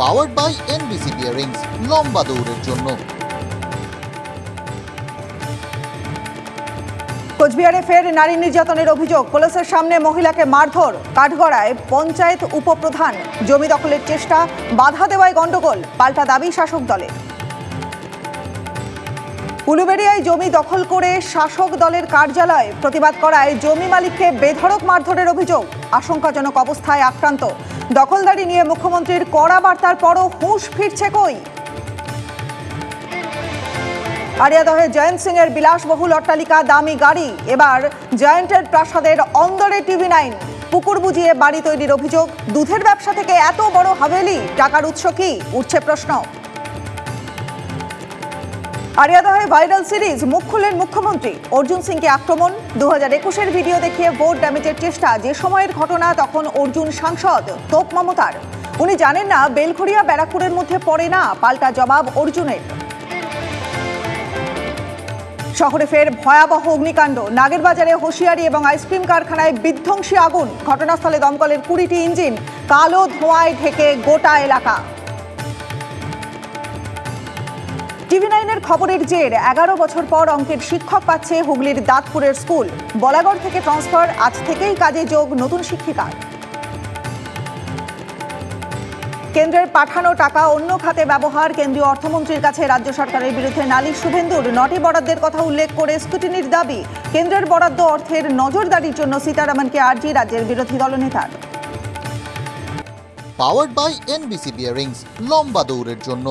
Powered by NBC bearings, লম্বা দৌড়ের জন্য। কোচবিহারে ফের নারী নির্যাতনের অভিযোগ। পুলিশের সামনে মহিলাকে মারধর। কাঠগড়ায় পঞ্চায়েত উপপ্রধান। জমি দখলের চেষ্টা, বাধা দেওয়ায় গন্ডগোল। পাল্টা দাবি শাসক দলের। উলুবেড়িয়ায় জমি দখল করে শাসক দলের কার্যালয় প্রতিবাদ করায় জমি মালিককে বেধড়ক মারধরের অভিযোগ। আশঙ্কাজনক অবস্থায় আক্রান্ত। দখলদারি নিয়ে মুখ্যমন্ত্রীর কড়া বার্তার পরও হুঁশ ফিরছে কই? আরিয়াদহে জয়ন্ত সিং এর বিলাসবহুল অট্টালিকা, দামি গাড়ি। এবার জয়ন্টের প্রাসাদের অন্দরে টিভি9। পুকুর বুঝিয়ে বাড়ি তৈরির অভিযোগ। দুধের ব্যবসা থেকে এত বড় হাভেলি, টাকার উৎস কি? উঠছে প্রশ্ন। আরিয়াদহে ভাইরাল সিরিজ, মুখ খুললেন মুখ্যমন্ত্রী। অর্জুন সিংকে আক্রমণ, 2021-এর ভিডিও দেখিয়ে ভোট ড্যামেজের চেষ্টা। যে সময়ের ঘটনা, তখন অর্জুন সাংসদ, তোপ মমতার। উনি জানেন না বেলঘরিয়া ব্যারাকপুরের মধ্যে পড়ে না। পাল্টা জবাব অর্জুনের। শহরে ফের ভয়াবহ অগ্নিকাণ্ড। নাগেরবাজারে হুঁশিয়ারি এবং আইসক্রিম কারখানায় বিধ্বংসী আগুন। ঘটনাস্থলে দমকলের 20টি ইঞ্জিন। কালো ধোঁয়ায় ঢেকে গোটা এলাকা। টিভি9-এর খবরের জের, 11 বছর পর অঙ্কের শিক্ষক পাচ্ছে হুগলির দাঁতপুরের স্কুল। বলাগড় থেকে ট্রান্সফার, আজ থেকেই কাজে যোগ নতুন শিক্ষিকার। কেন্দ্রের পাঠানো টাকা অন্য খাতে ব্যবহার। কেন্দ্রীয় অর্থমন্ত্রীর কাছে রাজ্য সরকারের বিরুদ্ধে নালিশ শুভেন্দুর। 9টি বরাদ্দের কথা উল্লেখ করে স্ক্রুটিনির দাবি। কেন্দ্রের বরাদ্দ অর্থের নজরদারির জন্য সীতারামনকে আর্জি রাজ্যের বিরোধী দলনেতার। পাওয়ার্ড বাই এনবিসি বিয়ারিংস, লম্বা দৌড়ের জন্য।